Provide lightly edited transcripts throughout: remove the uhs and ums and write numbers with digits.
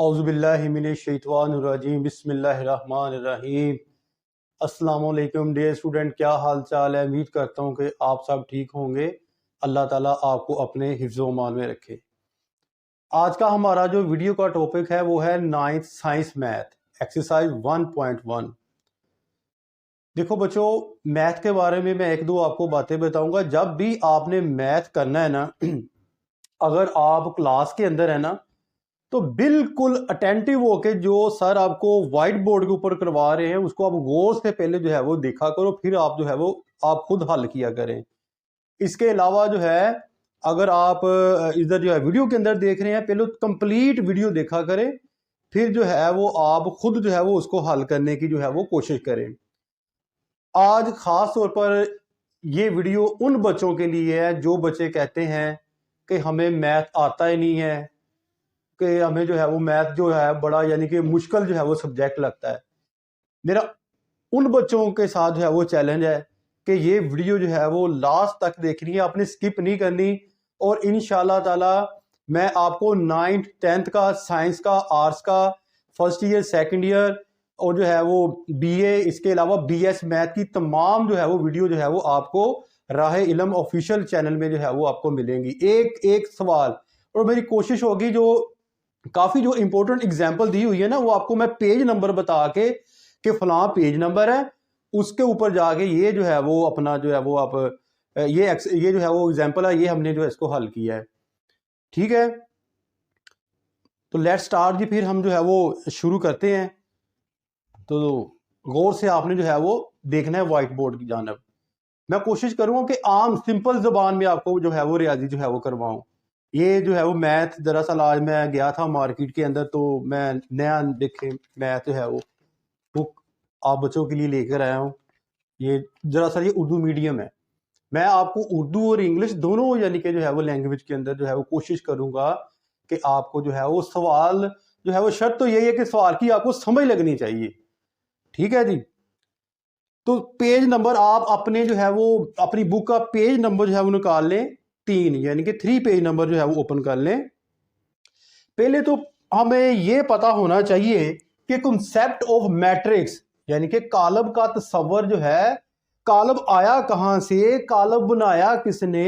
औज़ुबिल्लाहि मिनश्शैतानिर्रजीम बिस्मिल्लाहिर्रहमानिर्रहीम। अस्सलाम वालेकुम डियर स्टूडेंट, क्या हाल चाल है। उम्मीद करता हूँ कि आप सब ठीक होंगे। अल्लाह ताला आपको अपने हिफ्ज़ व मान में रखे। आज का हमारा जो वीडियो का टॉपिक है वो है 9th साइंस मैथ एक्सरसाइज 1.1। देखो बच्चों, मैथ के बारे में मैं एक दो आपको बातें बताऊंगा। जब भी आपने मैथ करना है ना अगर आप क्लास के अंदर है ना तो बिल्कुल अटेंटिव होके जो सर आपको व्हाइट बोर्ड के ऊपर करवा रहे हैं उसको आप गौर से पहले जो है वो देखा करो, फिर आप जो है वो आप खुद हल किया करें। इसके अलावा जो है अगर आप इधर जो है वीडियो के अंदर देख रहे हैं, पहले कंप्लीट वीडियो देखा करें, फिर जो है वो आप खुद जो है वो उसको हल करने की जो है वो कोशिश करें। आज खास तौर पर ये वीडियो उन बच्चों के लिए है जो बच्चे कहते हैं कि हमें मैथ आता ही नहीं है, कि हमें जो है वो मैथ जो है बड़ा यानी कि मुश्किल जो है वो सब्जेक्ट लगता है। मेरा उन बच्चों के साथ जो है वो चैलेंज है कि ये वीडियो जो है वो लास्ट तक देखनी है, आपने स्किप नहीं करनी। और इंशाल्लाह ताला मैं आपको 9th 10th का साइंस का, आर्ट्स का, फर्स्ट ईयर, सेकंड ईयर और जो है वो बीए, इसके अलावा बीएस मैथ की तमाम जो है वो वीडियो जो है वो आपको राह इल्म ऑफिशियल चैनल में जो है वो आपको मिलेंगी। एक एक सवाल और मेरी कोशिश होगी जो काफी जो इंपॉर्टेंट एग्जांपल दी हुई है ना वो आपको मैं पेज नंबर बता के कि फलां पेज नंबर है, उसके ऊपर जाके ये जो है वो अपना जो है वो आप ये जो है वो एग्जांपल है, ये हमने जो है इसको हल किया है। ठीक है, तो लेट्स स्टार्ट जी। फिर हम जो है वो शुरू करते हैं। तो गौर से आपने जो है वो देखना है व्हाइट बोर्ड की जानब। मैं कोशिश करूंगा कि आम सिंपल जबान में आपको जो है वो रियाजी जो है वो करवाऊं। ये जो है वो मैथ, दरअसल आज मैं गया था मार्केट के अंदर तो मैं नया देखे मैथ जो है वो बुक आप बच्चों के लिए लेकर आया हूँ। ये दरअसल ये उर्दू मीडियम है। मैं आपको उर्दू और इंग्लिश दोनों यानी कि जो है वो लैंग्वेज के अंदर जो है वो कोशिश करूंगा कि आपको जो है वो सवाल जो है वो शर्त तो यही है कि सवाल की आपको समझ लगनी चाहिए। ठीक है जी। तो पेज नंबर आप अपने जो है वो अपनी बुक का पेज नंबर जो है वो निकाल लें 3, यानी कि 3 पेज नंबर जो है वो ओपन कर लें। पहले तो हमें ये पता होना चाहिए कि कॉन्सेप्ट ऑफ मैट्रिक्स यानी कि कालब का तस्वर जो है, कालब आया कहां से, कालब बनाया किसने,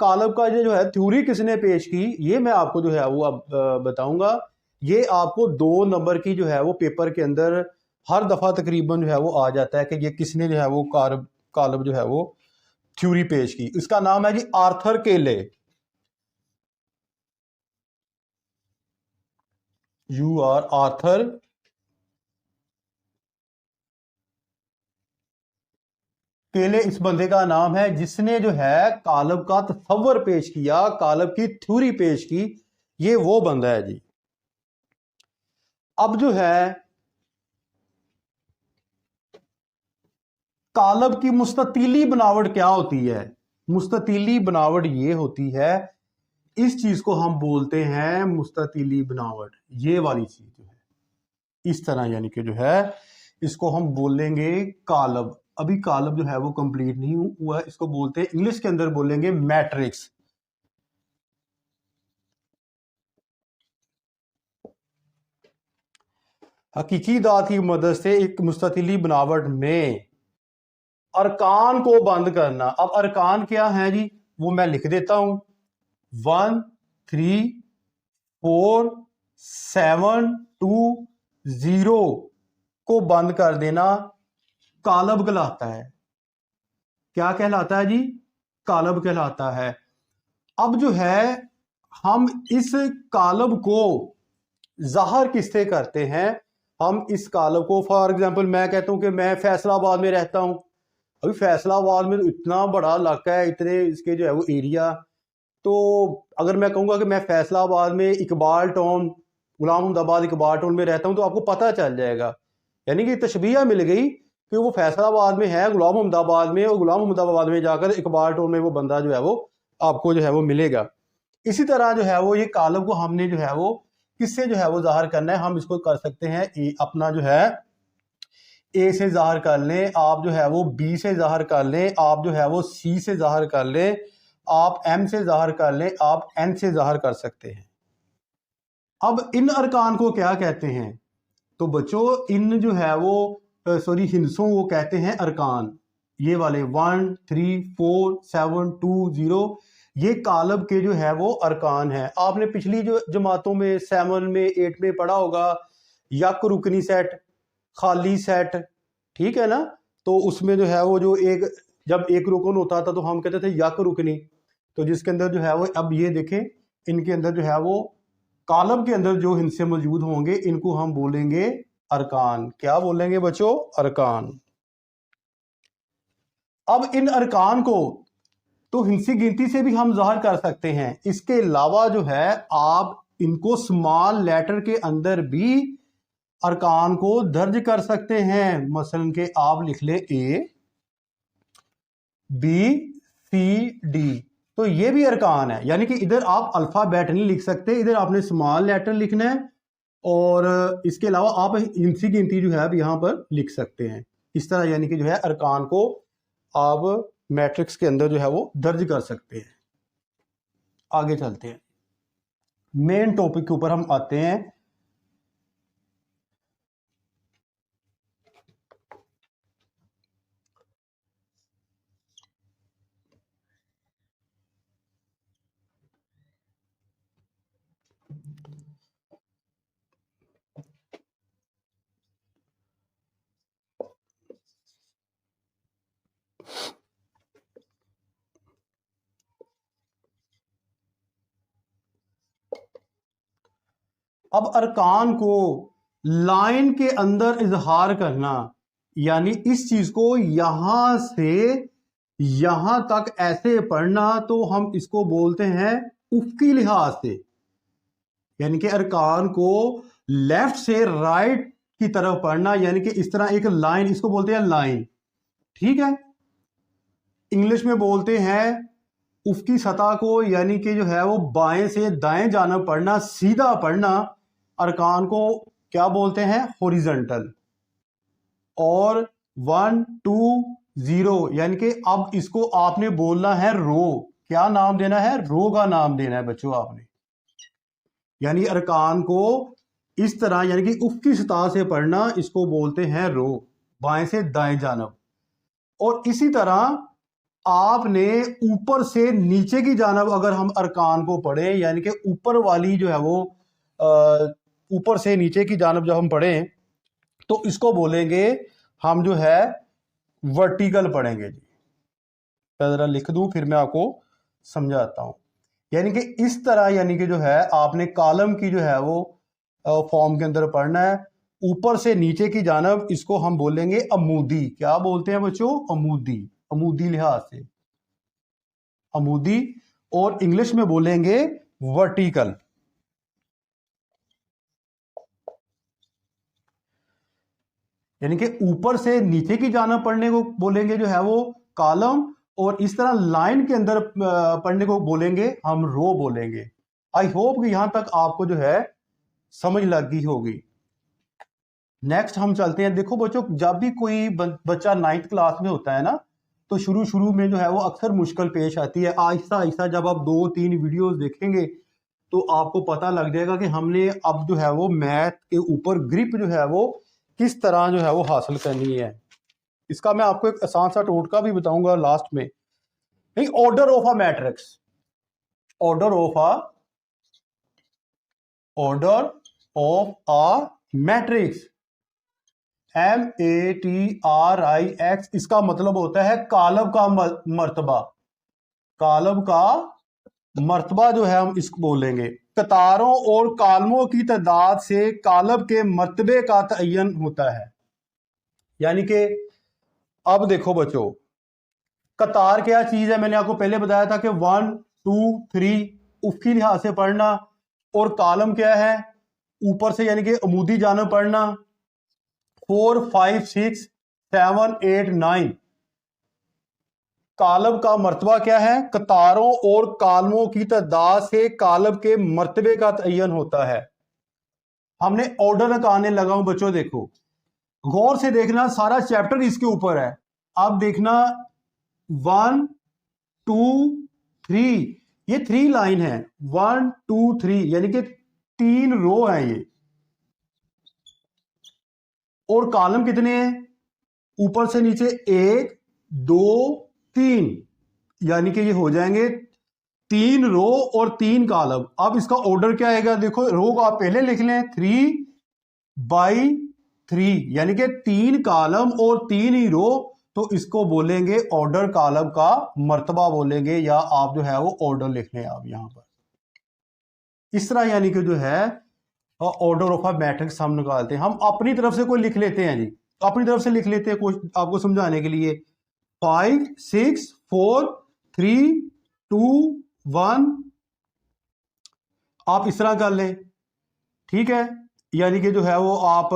कालब का जो है थ्योरी किसने पेश की, ये मैं आपको जो है वो अब बताऊंगा। ये आपको 2 नंबर की जो है वो पेपर के अंदर हर दफा तकरीबन जो है वो आ जाता है कि ये किसने जो है वो कालब जो है वो थ्योरी पेश की। इसका नाम है जी आर्थर केले। यू आर आर्थर केले इस बंदे का नाम है जिसने जो है कालब का तस्वर पेश किया, कालब की थ्योरी पेश की। ये वो बंदा है जी। अब जो है कालब की मुस्ततीली बनावट क्या होती है? मुस्ततीली बनावट ये होती है, इस चीज को हम बोलते हैं मुस्ततीली बनावट। ये वाली चीज जो है इस तरह यानी कि जो है इसको हम बोलेंगे कालब। अभी कालब जो है वो कंप्लीट नहीं हुआ, इसको बोलते हैं इंग्लिश के अंदर बोलेंगे मैट्रिक्स। हकीकी दात की मदद से एक मुस्ततीली बनावट में अरकान को बंद करना। अब अरकान क्या है जी, वो मैं लिख देता हूं। 1 3 4 7 2 0 को बंद कर देना कालब कहलाता है। क्या कहलाता है जी? कालब कहलाता है। अब जो है हम इस कालब को जाहिर किससे करते हैं? हम इस कालब को, फॉर एग्जांपल मैं कहता हूं कि मैं फैसलाबाद में रहता हूं। अभी फैसलाबाद में तो इतना बड़ा इलाका है, इतने इसके जो है वो एरिया, तो अगर मैं कहूँगा कि मैं फैसलाबाद में इकबाल टाउन, गुलाम अहमदाबाद इकबाल टाउन में रहता हूँ तो आपको पता चल जाएगा। यानी कि तशबीह मिल गई कि वो फैसलाबाद में है, गुलाम अहमदाबाद में, और गुलाम अहमदाबाद में जाकर इकबाल टाउन में वो बंदा जो है वो आपको जो है वो मिलेगा। इसी तरह जो है वो ये कालब को हमने जो है वो किससे जो है वो जाहिर करना है? हम इसको कर सकते हैं अपना जो है ए से जाहिर कर लें, आप जो है वो बी से जाहिर कर लें, आप जो है वो सी से जाहिर कर लें, आप एम से जाहिर कर लें, आप एन से जाहिर कर सकते हैं। अब इन अरकान को क्या कहते हैं? तो बच्चों इन जो है वो सॉरी हिंसों वो कहते हैं अरकान। ये वाले 1 3 4 7 2 0 ये कालब के जो है वो अरकान है। आपने पिछली जो जमातों में 7 में 8 में पढ़ा होगा यक रुकनी सेट, खाली सेट, ठीक है ना। तो उसमें जो है वो जो एक जब एक रुकन होता था तो हम कहते थे यक रुकनी, तो जिसके अंदर जो है वो अब ये देखें इनके अंदर जो है वो कालब के अंदर जो हिस्से मौजूद होंगे इनको हम बोलेंगे अरकान। क्या बोलेंगे बच्चों? अरकान। अब इन अरकान को तो हिंसी गिनती से भी हम ज़ाहिर कर सकते हैं। इसके अलावा जो है आप इनको स्मॉल लेटर के अंदर भी अरकान को दर्ज कर सकते हैं। मसलन के आप लिख ले A B C D, तो ये भी अरकान है। यानी कि इधर आप अल्फ़ाबेट नहीं लिख सकते, इधर आपने स्मॉल लेटर लिखना है और इसके अलावा आप हिंसी गिनती जो है अब यहाँ पर लिख सकते हैं। इस तरह यानी कि जो है अरकान को आप मैट्रिक्स के अंदर जो है वो दर्ज कर सकते हैं। आगे चलते हैं, मेन टॉपिक के ऊपर हम आते हैं। अब अरकान को लाइन के अंदर इजहार करना, यानी इस चीज को यहां से यहां तक ऐसे पढ़ना, तो हम इसको बोलते हैं उफ़क़ी लिहाज से। यानी कि अरकान को लेफ्ट से राइट की तरफ पढ़ना, यानी कि इस तरह एक लाइन, इसको बोलते हैं लाइन, ठीक है। इंग्लिश में बोलते हैं उफ़क़ी सतह को, यानी कि जो है वो बाएं से दाएं जानिब पढ़ना, सीधा पढ़ना। अरकान को क्या बोलते हैं? हॉरिजॉन्टल। और 1 2 0 यानी कि अब इसको आपने बोलना है रो। क्या नाम देना है? रो का नाम देना है बच्चों आपने। यानी अरकान को इस तरह यानी कि उफ़क़ी सतह से पढ़ना, इसको बोलते हैं रो, बाएं से दाएं जानिब। और इसी तरह आपने ऊपर से नीचे की जानिब अगर हम अरकान को पढ़ें, यानी कि ऊपर वाली जो है वो ऊपर से नीचे की जानिब जब हम पढ़ें तो इसको बोलेंगे हम जो है वर्टिकल पढ़ेंगे जी। ज़रा लिख दूं फिर मैं आपको समझाता हूं। यानी कि इस तरह यानी कि जो है आपने कॉलम की जो है वो फॉर्म के अंदर पढ़ना है, ऊपर से नीचे की जानिब। इसको हम बोलेंगे अमूदी। क्या बोलते हैं बच्चों? अमूदी। अमूदी लिहाज से अमूदी। और इंग्लिश में बोलेंगे वर्टिकल। यानी कि ऊपर से नीचे की जानिब पढ़ने को बोलेंगे जो है वो कॉलम, और इस तरह लाइन के अंदर पढ़ने को बोलेंगे हम रो बोलेंगे। आई होप कि यहां तक आपको जो है समझ लग गई होगी। नेक्स्ट हम चलते हैं। देखो बच्चों, जब भी कोई बच्चा 9th क्लास में होता है ना, तो शुरू में जो है वो अक्सर मुश्किल पेश आती है। आहिस्ता आहिस्ता जब आप 2-3 वीडियोस देखेंगे तो आपको पता लग जाएगा कि हमने अब जो है वो मैथ के ऊपर ग्रिप जो है वो किस तरह जो है वो हासिल करनी है। इसका मैं आपको एक आसान सा टोटका भी बताऊंगा लास्ट में। नहीं, order of a matrix, order of a matrix, MATRIX, इसका मतलब होता है कालब का मर्तबा। कालब का मर्तबा जो है हम इसको बोलेंगे। कतारों और कालमों की तादाद से कालब के मर्तबे का तयन होता है। यानी कि अब देखो बच्चों, कतार क्या चीज है? मैंने आपको पहले बताया था कि 1 2 3 उफ़क़ी लिहाज से पढ़ना। और कॉलम क्या है? ऊपर से यानी कि अमूदी जानिब पढ़ना। 4 5 6 7 8 9। कालब का मर्तबा क्या है? कतारों और कालमों की तादाद से कालब के मर्तबे का तयन होता है। हमने ऑर्डर निकालने लगा हूं बच्चों। देखो गौर से देखना, सारा चैप्टर इसके ऊपर है। अब देखना 1 2 3, ये 3 लाइन है। 1 2 3 यानी कि 3 रो हैं ये, और कॉलम कितने हैं, ऊपर से नीचे 1 2 3, यानी कि ये हो जाएंगे 3 रो और 3 कॉलम। अब इसका ऑर्डर क्या आएगा, देखो रो को आप पहले लिख लें 3/3, यानी कि 3 कॉलम और 3 ही रो, तो इसको बोलेंगे ऑर्डर कॉलम का मर्तबा बोलेंगे, या आप जो है वो ऑर्डर लिख लें आप यहां पर इस तरह, यानी कि जो है ऑर्डर ऑफ अ मैट्रिक्स हम निकालते हैं। हम अपनी तरफ से कोई लिख लेते हैं जी, अपनी तरफ से लिख लेते हैं कुछ आपको समझाने के लिए, 5 6 4 3 2 1, आप इस तरह कर लें, ठीक है। यानी कि जो है वो आप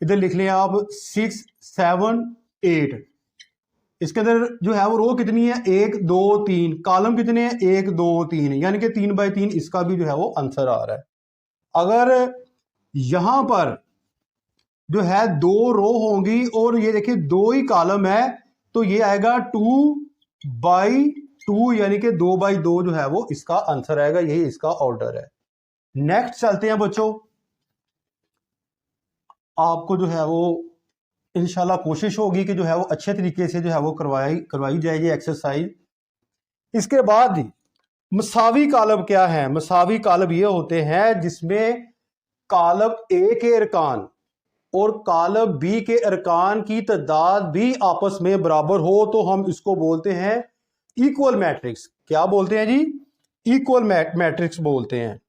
इधर लिख लें आप 6 7 8, इसके अंदर जो है वो रो कितनी है 1 2 3, कॉलम कितने हैं 1 2 3, यानी कि 3/3 इसका भी जो है वो आंसर आ रहा है। अगर यहां पर जो है 2 रो होंगी और ये देखिए 2 ही कॉलम है, तो ये आएगा 2/2, यानी कि 2/2 जो है वो इसका आंसर आएगा, यही इसका ऑर्डर है। नेक्स्ट चलते हैं बच्चों, आपको जो है वो इंशाल्लाह कोशिश होगी कि जो है वो अच्छे तरीके से जो है वो करवाई जाएगी एक्सरसाइज। इसके बाद मसावी कालब क्या है, मसावी कालब ये होते हैं जिसमें कालब ए के अरकान और कालब बी के अरकान की तादाद भी आपस में बराबर हो, तो हम इसको बोलते हैं इक्वल मैट्रिक्स। क्या बोलते हैं जी, इक्वल मैट्रिक्स बोलते हैं।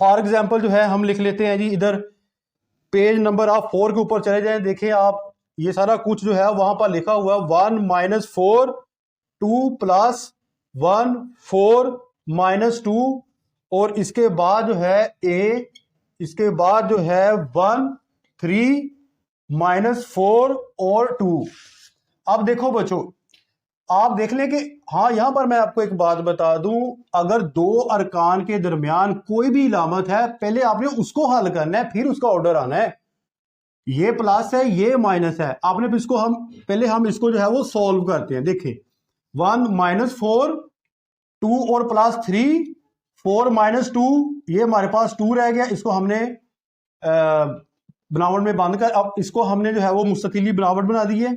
फॉर एग्जाम्पल जो है हम लिख लेते हैं जी, इधर पेज नंबर आप 4 के ऊपर चले जाएं, देखें आप ये सारा कुछ जो है वहां पर लिखा हुआ 1 - 4 2 + 1 4 - 2, और इसके बाद जो है ए, इसके बाद जो है 1 3 - 4 और 2। अब देखो बच्चों, आप देख लें कि हाँ, यहां पर मैं आपको एक बात बता दूं, अगर 2 अरकान के दरमियान कोई भी इलामत है, पहले आपने उसको हल करना है, फिर उसका ऑर्डर आना है। ये प्लस है, ये माइनस है, आपने इसको हम इसको जो है वो सॉल्व करते हैं। देखिए 1 - 4 2 और +3 4 - 2, ये हमारे पास 2 रह गया, इसको हमने बनावट में बंद कर, अब इसको हमने जो है वो मुस्तकिली बनावट बना दी है।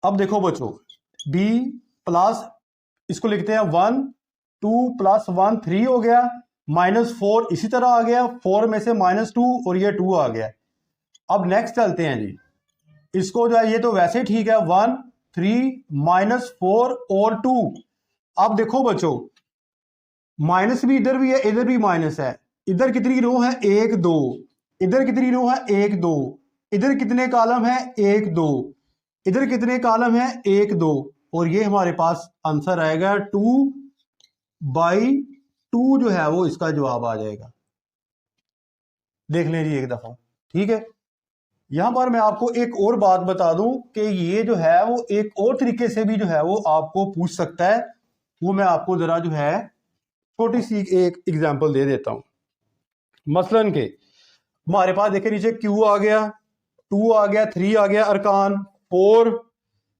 अब देखो बच्चों, b प्लस, इसको लिखते हैं 1 2 + 1 3 हो गया, -4 इसी तरह आ गया, 4 में से -2 और ये 2 आ गया। अब नेक्स्ट चलते हैं जी, इसको जो है ये तो वैसे ठीक है, 1 3 -4 और 2। अब देखो बच्चों, माइनस भी इधर भी है, इधर भी माइनस है, इधर कितनी रो है 1 2, इधर कितनी रो है 1 2, इधर कितने कॉलम है 1 2, इधर कितने कॉलम है 1 2, और ये हमारे पास आंसर आएगा 2/2 जो है वो इसका जवाब आ जाएगा। देख लें जी एक दफा, ठीक है। यहां पर मैं आपको एक और बात बता दूं कि ये जो है वो एक और तरीके से भी जो है वो आपको पूछ सकता है, वो मैं आपको जरा जो है छोटी सी एक एग्जांपल दे देता हूं। मसलन के हमारे पास देखिए नीचे Q आ गया, 2 आ गया, 3 आ गया अरकान, 4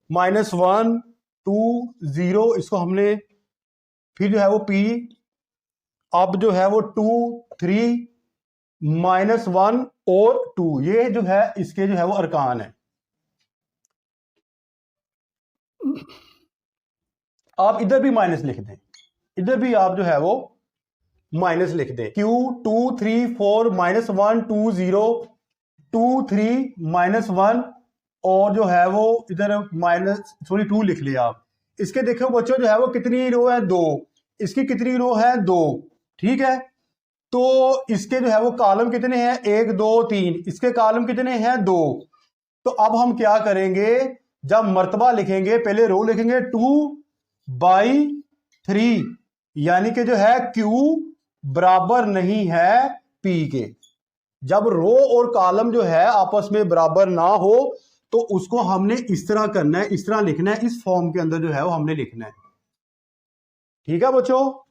-1 2 0, इसको हमने फिर जो है वो P, अब जो है वो 2 3 -1 और 2, ये जो है इसके जो है वो अरकान है। आप इधर भी माइनस लिख दें, इधर भी आप जो है वो माइनस लिख दें, Q 2 3 4 -1 2 0 2 3 -1, और जो है वो इधर -2 लिख लिया आप। इसके देखो बच्चों जो है वो कितनी रो है 2, इसकी कितनी रो है 2, ठीक है। तो इसके जो है वो कॉलम कितने हैं 1 2 3, इसके कॉलम कितने हैं 2। तो अब हम क्या करेंगे, जब मर्तबा लिखेंगे पहले रो लिखेंगे 2/3, यानी कि जो है Q बराबर नहीं है P के। जब रो और कॉलम जो है आपस में बराबर ना हो तो उसको हमने इस तरह करना है, इस तरह लिखना है, इस फॉर्म के अंदर जो है वो हमने लिखना है, ठीक है बच्चों।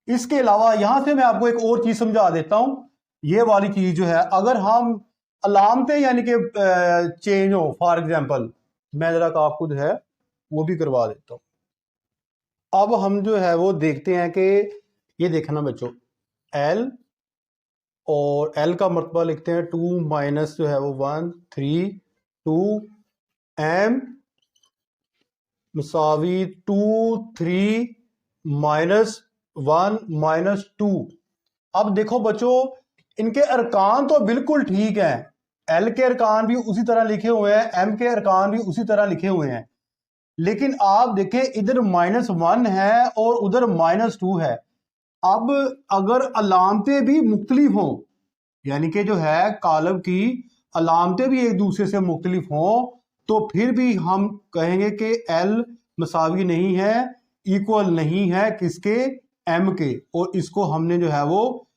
इसके अलावा यहां से मैं आपको एक और चीज समझा देता हूं, ये वाली चीज जो है, अगर हम अलामतें यानी कि चेंज हो, फॉर एग्जांपल मैं जरा आपको जो है वो भी करवा देता हूं। अब हम जो है वो देखते हैं कि ये देखना बच्चों, एल और एल का मरतबा लिखते हैं 2 माइनस जो है वो 1 3 2 एम मसावी 2 3 माइनस 1 माइनस 2। अब देखो बच्चों, इनके अरकान तो बिल्कुल ठीक हैं, एल के अरकान भी उसी तरह लिखे हुए हैं, एम के अरकान भी उसी तरह लिखे हुए हैं, लेकिन आप देखें इधर -1 है और उधर -2 है। अब अगर अलामतें भी मुख्तलिफ हों, यानी कि जो है कालब की अलामतें भी एक दूसरे से मुख्तलिफ हों, तो फिर भी हम कहेंगे कि एल मसावी नहीं है, इक्वल नहीं है किसके, एम के, और इसको हमने जो है वो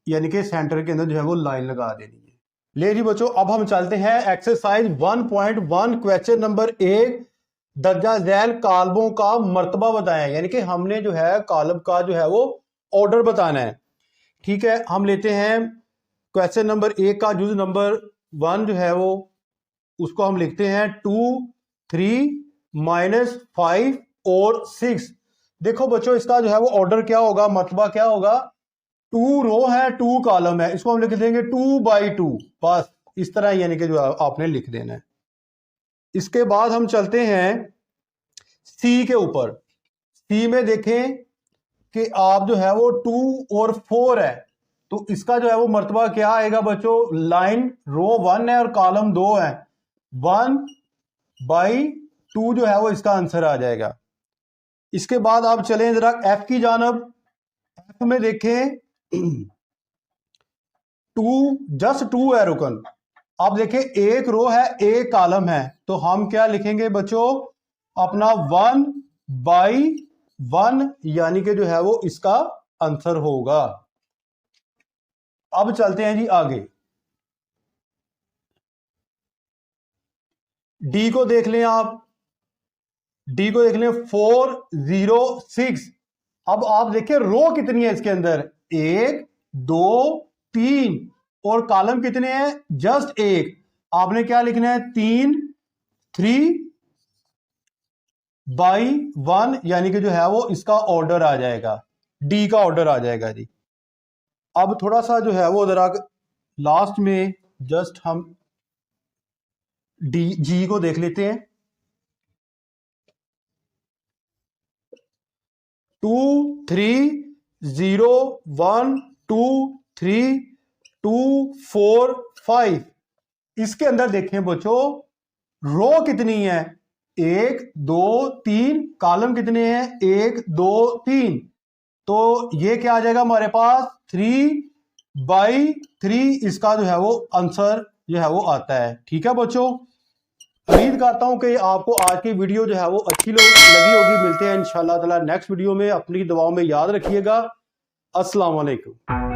यानी कि सेंटर के अंदर जो है वो लाइन लगा देनी है। ले जी बच्चों, अब हम चलते हैं एक्सरसाइज 1.1 क्वेश्चन नंबर 1, दर्जा झैल कालबों का मर्तबा बताएं, यानी कि हमने जो है कालब का जो है वो ऑर्डर बताना है। ठीक है, हम लेते हैं क्वेश्चन नंबर 1 का जुज नंबर 1 जो है वो, उसको हम लिखते हैं 2 3 -5 और 6। देखो बच्चों, इसका जो है वो ऑर्डर क्या होगा, मर्तबा क्या होगा, 2 रो है 2 कॉलम है, इसको हम लिख देंगे 2/2, बस इस तरह यानी कि जो आपने लिख देना है। इसके बाद हम चलते हैं सी के ऊपर। सी में देखें कि आप जो है वो 2 और 4 है, तो इसका जो है वो मर्तबा क्या आएगा बच्चों, लाइन रो 1 है और कॉलम 2 है, 1/2 जो है वो इसका आंसर आ जाएगा। इसके बाद आप चलें जरा एफ की जानब। एफ में देखें 2 जस्ट 2 है रुकन। अब देखें एक रो है एक कॉलम है, तो हम क्या लिखेंगे बच्चों, अपना 1/1 यानी कि जो है वो इसका आंसर होगा। अब चलते हैं जी आगे, डी को देख लें आप, डी को देख लें 4 0 6। अब आप देखिए रो कितनी है इसके अंदर, 1 2 3, और कॉलम कितने हैं, जस्ट एक। आपने क्या लिखना है, 3/1 यानी कि जो है वो इसका ऑर्डर आ जाएगा, डी का ऑर्डर आ जाएगा जी। अब थोड़ा सा जो है वो जरा लास्ट में जस्ट हम डी जी को देख लेते हैं। 2 3 0 1 2 3 2 4 5। इसके अंदर देखें बच्चों, रो कितनी है, 1 2 3, कॉलम कितने हैं, 1 2 3, तो ये क्या आ जाएगा हमारे पास, 3/3 इसका जो है वो आंसर जो है वो आता है। ठीक है बच्चों, उम्मीद करता हूं कि आपको आज की वीडियो जो है वो अच्छी लगी होगी। मिलते हैं इंशाल्लाह ताला नेक्स्ट वीडियो में, अपनी दुआओं में याद रखिएगा। अस्सलाम वालेकुम।